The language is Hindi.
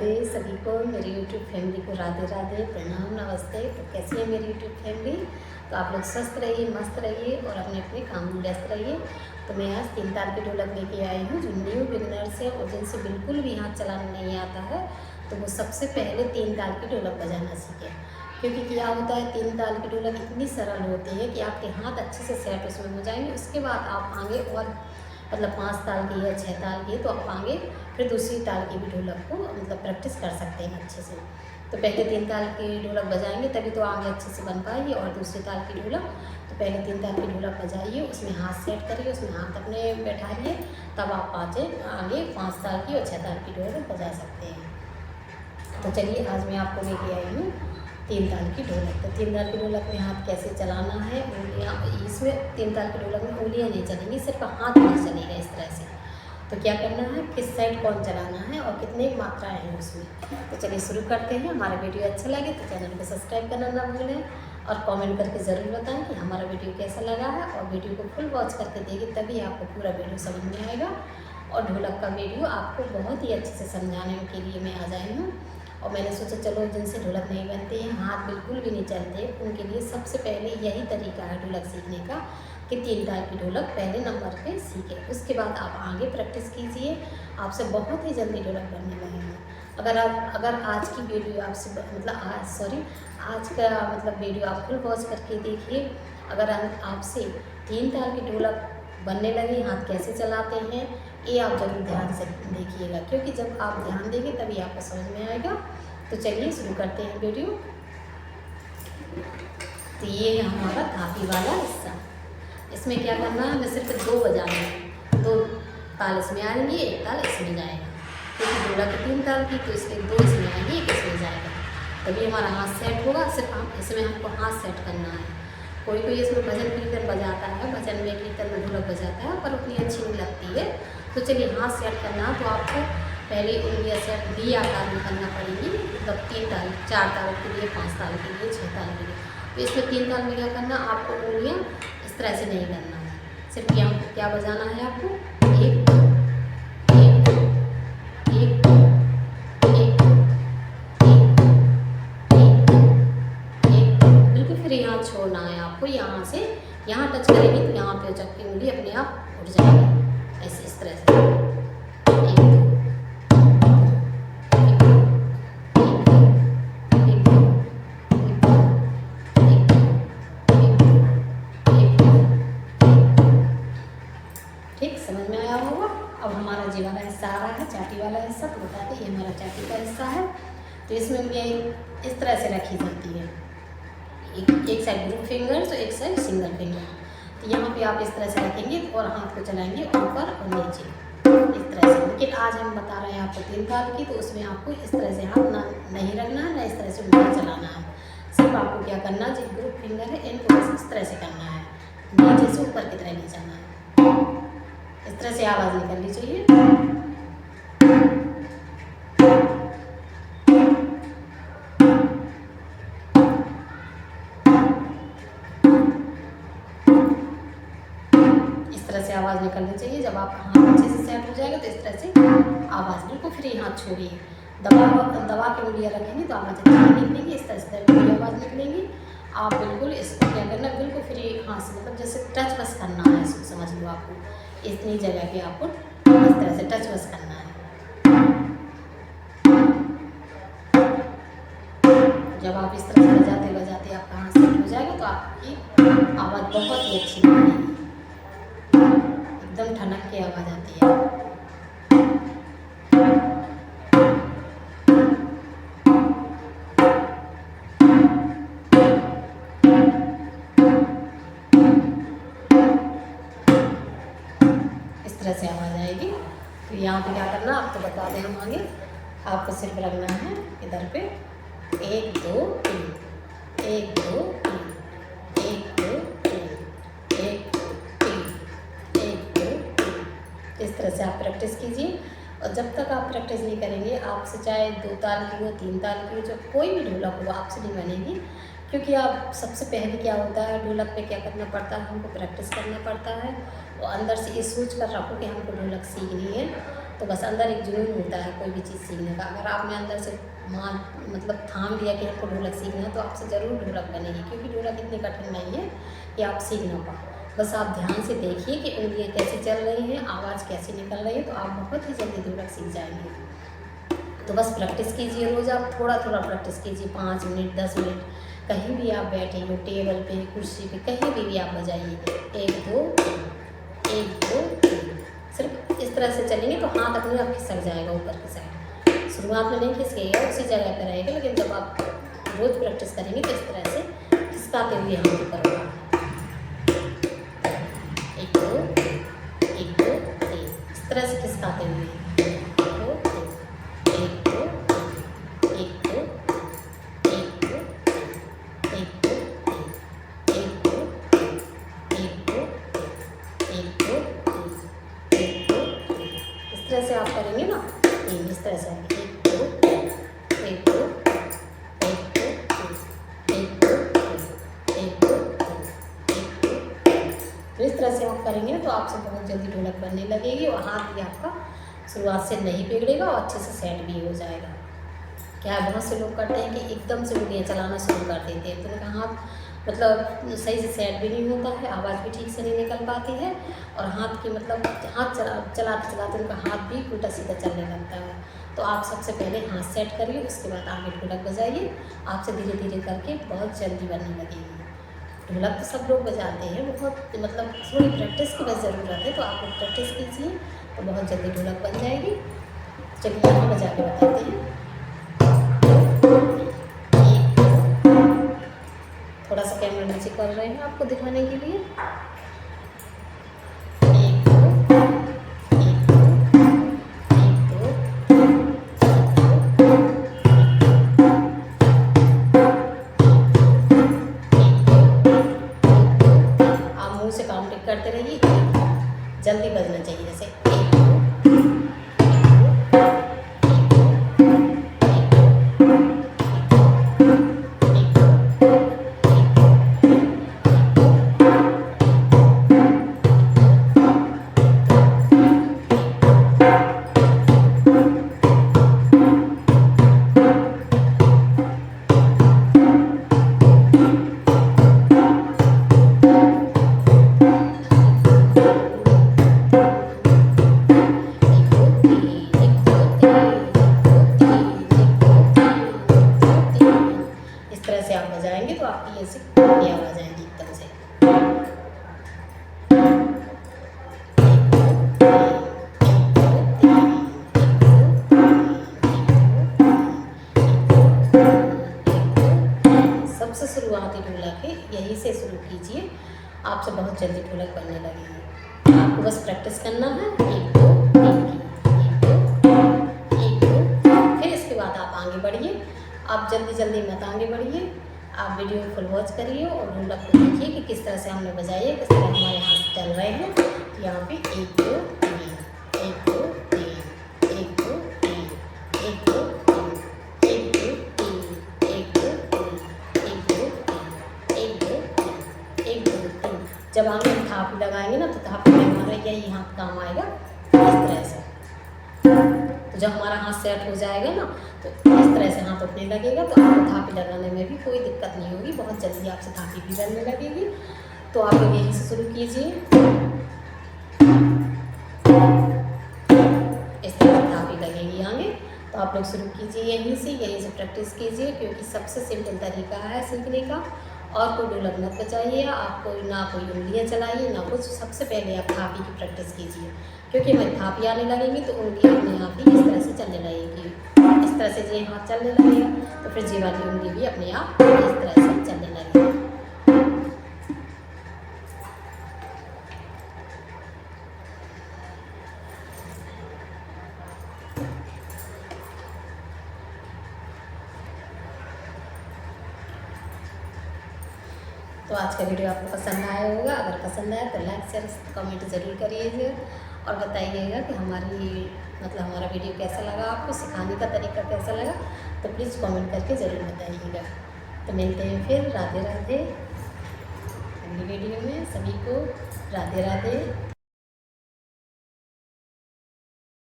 राधे सभी को, मेरी यूट्यूब फैमिली को राधे राधे, प्रणाम, नमस्ते। तो कैसी है मेरी यूट्यूब फैमिली? तो आप लोग स्वस्थ रहिए, मस्त रहिए और अपने अपने काम में व्यस्त रहिए। तो मैं आज 3 तार की ढोलक लेके आई हूँ। जो न्यू बिगनर्स है और जिनसे बिल्कुल भी हाथ चलाना नहीं आता है, तो वो सबसे पहले 3 ताल की ढोलक बजाना सीखें। क्योंकि क्या होता है, 3 ताल की ढोलक इतनी सरल होती है कि आपके हाथ अच्छे से सेट उसमें हो जाएंगे। उसके बाद आप आगे और मतलब 5 ताल की है, 6 ताल की है, तो आप आगे फिर दूसरी ताल की भी ढोलक को मतलब प्रैक्टिस कर सकते हैं अच्छे से। तो पहले 3 ताल की ढोलक बजाएंगे तभी तो आगे अच्छे से बन पाएगी। और दूसरी ताल की ढोलक, तो पहले 3 ताल की ढोलक बजाइए, उसमें हाथ सेट करिए, उसमें हाथ अपने बैठाइए, तब आप आगे 5 ताल की और 6 ताल की ढोलक बजा सकते हैं। तो चलिए आज मैं आपको लेके आई हूँ 3 ताल की ढोलक। तो 3 ताल की ढोलक में हाथ कैसे चलाना है, उंगलियाँ इसमें 3 ताल की ढोलक में उंगलियाँ नहीं चलेंगी, सिर्फ हाथ नहीं चलेगा इस तरह से। तो क्या करना है, किस साइड कौन चलाना है और कितनी मात्राएं हैं उसमें। तो चलिए शुरू करते हैं। हमारा वीडियो अच्छा लगे तो चैनल को सब्सक्राइब करना ना भूलें और कमेंट करके ज़रूर बताएं कि हमारा वीडियो कैसा लगा है। और वीडियो को फुल वॉच करके देखिए, तभी आपको पूरा वीडियो समझ में आएगा। और ढोलक का वीडियो आपको बहुत ही अच्छे से समझाने के लिए मैं आ जाई हूँ। और मैंने सोचा चलो जिनसे ढोलक नहीं बनती है, हाथ बिल्कुल भी नहीं चलते, उनके लिए सबसे पहले यही तरीका है ढोलक सीखने का कि 3 ताल की ढोलक पहले नंबर पे सीखें। उसके बाद आप आगे प्रैक्टिस कीजिए, आपसे बहुत ही जल्दी ढोलक बनने लगेगी। अगर आज की वीडियो आपसे आज का मतलब वीडियो आप फुल वॉच करके देखिए। अगर आपसे 3 ताल की ढोलक बनने लगी, हाथ कैसे चलाते हैं, ये आप जरूर ध्यान से देखिएगा, क्योंकि जब आप ध्यान देंगे तभी आपको समझ में आएगा। तो चलिए शुरू करते हैं वीडियो। तो ये है हमारा थापी वाला हिस्सा। इसमें क्या करना है, हमें सिर्फ 2 बजाने हैं। 2 ताल इसमें आएंगी, 1 ताल इसमें जाएगा, क्योंकि ढोलक 3 ताल की, तो इसलिए 2 इसमें आएंगी, 1 इसमें जाएगा। तभी हमारा हाथ सेट होगा। सिर्फ इसमें हमको हाथ सेट करना है। कोई कोई इसमें भजन कीर्तन बजाता है, भजन में कीर्तन में ढोलक बजाता है, पर उतनी अच्छी नहीं लगती है। तो चलिए हाथ सेट करना, तो आपको पहले उंगलियां सेट वी आकार में करना पड़ेगी। मतलब 3 ताल, 4 ताल के लिए, 5 ताल के लिए, 6 ताल के लिए। तो इसमें 3 ताल में क्या करना, आपको उंगलियां इस तरह से नहीं करना है। सिर्फ यहाँ क्या बजाना है आपको, एक एक एक एक एक, बिल्कुल फ्री हाथ छोड़ना है आपको। यहाँ से यहाँ टच करेंगे तो यहाँ पे चक्की उंगली अपने आप उठ जाएगी, ऐसे इस तरह से। ठीक, समझ में आया होगा। अब हमारा जी वाला हिस्सा आ रहा है, चाटी वाला हिस्सा। तो बताते हैं, ये हमारा चाटी का हिस्सा है। तो इसमें उंगलियाँ इस तरह से रखी जाती है, एक साइड ग्रुप फिंगर तो एक साइड सिंगल फिंगर। तो यहाँ पे आप इस तरह से रखेंगे और हाथ को चलाएंगे ऊपर और नीचे इस तरह से। लेकिन आज हम बता रहे हैं आपको 3 ताल की, तो उसमें आपको इस तरह से हाथ ना नहीं रखना है, ना इस तरह से उंगलियाँ चलाना है। सिर्फ आपको क्या करना है, जो ग्रुप फिंगर है इनको बस इस तरह से करना है, नीचे से ऊपर की तरह नहीं जाना है। इस तरह से आवाज़ निकलनी चाहिए। इस तरह से आवाज़ निकलनी चाहिए। जब आप हाथ अच्छे से सेट हो जाएगा तो इस तरह से आवाज़, बिल्कुल फ्री हाथ छोड़िए। दबा के उंगलियाँ रखेंगे तो आवाज़ अच्छी नहीं निकलेगी। इस तरह से आवाज़ निकलेगी। आप बिल्कुल इसको क्या करना, बिल्कुल फ्री हाथ से, मतलब जैसे टच बस करना है, इसको समझ लो। आपको इतनी जगह पे आपको इस तरह से टच बस करना है। जब आप इस तरह से बजाते बजाते आपका हाथ सेट हो जाएगा तो आपकी आवाज़ बहुत ही अच्छी बनेगी, एकदम ठनक के आवाज़ आती है। इस तरह से आवाज़ आएगी। तो यहाँ पे क्या करना, आपको बता दें हम आगे। आपको सिर्फ रखना है इधर पे 1 2 3, 1 2 3, 1 2 3, 1 2 3, 1 2 3। इस तरह से आप प्रैक्टिस कीजिए। और जब तक आप प्रैक्टिस नहीं करेंगे, आपसे चाहे 2 ताल की हो, 3 ताल की हो, जो कोई भी ढोलक हो, आपसे नहीं बनेगी। क्योंकि आप सबसे पहले क्या होता है, ढोलक पे क्या करना पड़ता है, हमको प्रैक्टिस करना पड़ता है। और अंदर से ये सोच कर रखो कि हमको ढोलक सीखनी है। तो बस अंदर एक जुनून होता है कोई भी चीज़ सीखने का। अगर आपने अंदर से मतलब थाम लिया कि आपको ढोलक सीखना है, तो आपसे ज़रूर ढोलक बनेगी, क्योंकि ढोलक इतनी कठिन नहीं है कि आप सीख ना पाओ। बस आप ध्यान से देखिए कि उंगलियाँ कैसे चल रही हैं, आवाज़ कैसी निकल रही है, तो आप बहुत ही जल्दी ढोलक सीख जाएंगे। तो बस प्रैक्टिस कीजिए, रोज़ आप थोड़ा थोड़ा प्रैक्टिस कीजिए, 5 मिनट 10 मिनट, कहीं भी आप बैठे हो, टेबल पे, कुर्सी पे, कहीं भी आप बजाइए। 1 2 1 2 3, सिर्फ इस तरह से चलेंगे तो हाथ अपने आप खिसक जाएगा ऊपर की साइड। शुरुआत में नहीं खिसकेगा, उसी जगह पर रहेगा, लेकिन जब आप रोज़ प्रैक्टिस करेंगे तो इस तरह से खिसकाते हुए हाथ ऊपर होगा। 1 2 1 2 3, इस तरह से खिसकाते हुए 1 2 1 2 1 2 1 2 1 2 1 2 1 2 1 2, इस तरह से आप करेंगे ना, इस तरह से 1 2 1 2 1 2 1 2 1 2 तो इस तरह से आप करेंगे तो आपसे बहुत जल्दी ढोलक बनने लगेगी, और हाथ भी आपका शुरुआत से नहीं बिगड़ेगा और अच्छे से सेट भी हो जाएगा। क्या है, बहुत से लोग करते हैं कि एकदम से उंगलियाँ चलाना शुरू कर देते हैं, तो उनका हाथ मतलब सही से सेट भी नहीं होता है, आवाज़ भी ठीक से नहीं निकल पाती है, और हाथ की मतलब हाथ चलाते चलाते उनका हाथ भी उल्टा सीधा चलने लगता है। तो आप सबसे पहले हाथ सेट करिए, उसके बाद आगे ढोलक बजाइए, आपसे धीरे धीरे करके बहुत जल्दी बनने लगेगी। ढोलक तो सब लोग बजाते हैं, बहुत मतलब थोड़ी प्रैक्टिस की बस ज़रूरत है, तो आप लोग प्रैक्टिस कीजिए तो बहुत जल्दी ढोलक बन जाएगी। चलिए यहाँ बजा के बताते हैं। थोड़ा सा कैमरा नीचे कर रहे हैं आपको दिखाने के लिए। 1 2 1 2 1 2 आप मुंह से काउंटिंग करते रहिए, जल्दी बजना चाहिए, जैसे 1 2 आप बजाएंगे तो आपकी ऐसी ये आवाज़ आएगी एकदम से। सबसे शुरुआती ढोलक है, यहीं से शुरू कीजिए, आपसे बहुत जल्दी ढोलक बनने लगेगी। आपको बस प्रैक्टिस करना है, 1 2 3 की 1 2 फिर इसके बाद आप आगे बढ़िए। आप जल्दी जल्दी मत आगे बढ़िए, आप वीडियो फुल वॉच करिए और ढोलक को देखिए कि किस तरह से हमने बजाई है, किस तरह हमारे हाथ चल रहे हैं। यहाँ पे 1 2 3 1 2 3 1 2 3 1 2 3 1 2 3 1 2 3 1 2 3 1 2 3 1 2 3। जब हम थापी लगाएंगे ना, तो थापी में हमारा यही हाथ काम आएगा, इस तरह से। तो जब हमारा हाथ सेट हो जाएगा ना, तो इस तरह से हाथ उठने लगेगा, तो आपको थापी लगाने में भी कोई दिक्कत नहीं होगी, बहुत जल्दी आपसे थापी भी बनने लगेगी। तो आप लोग यहीं से शुरू कीजिए, इस तरह से थापी लगेगी आगे। तो आप लोग शुरू कीजिए यहीं से प्रैक्टिस कीजिए, क्योंकि सबसे सिंपल तरीका है सीखने का। और कोई ढोलक मत बजाइए, आपको ना कोई उंगलियाँ चलाइए ना कुछ, सबसे पहले आप थापी की प्रैक्टिस कीजिए, क्योंकि हमारी थापी आने लगेंगी तो उंगली अपने आप ही इस तरह से चलने लगेगी। इस तरह से ये हाथ चलने लगेगा, तो फिर ये वाली उंगली भी अपने आप इस तरह से चलने लगेगी। तो आज का वीडियो आपको पसंद आया होगा, अगर पसंद आया तो लाइक शेयर कमेंट ज़रूर करिएगा, और बताइएगा कि हमारा वीडियो कैसा लगा, आपको सिखाने का तरीका कैसा लगा, तो प्लीज़ कमेंट करके ज़रूर बताइएगा। तो मिलते हैं फिर, राधे राधे। अगली वीडियो में सभी को राधे राधे।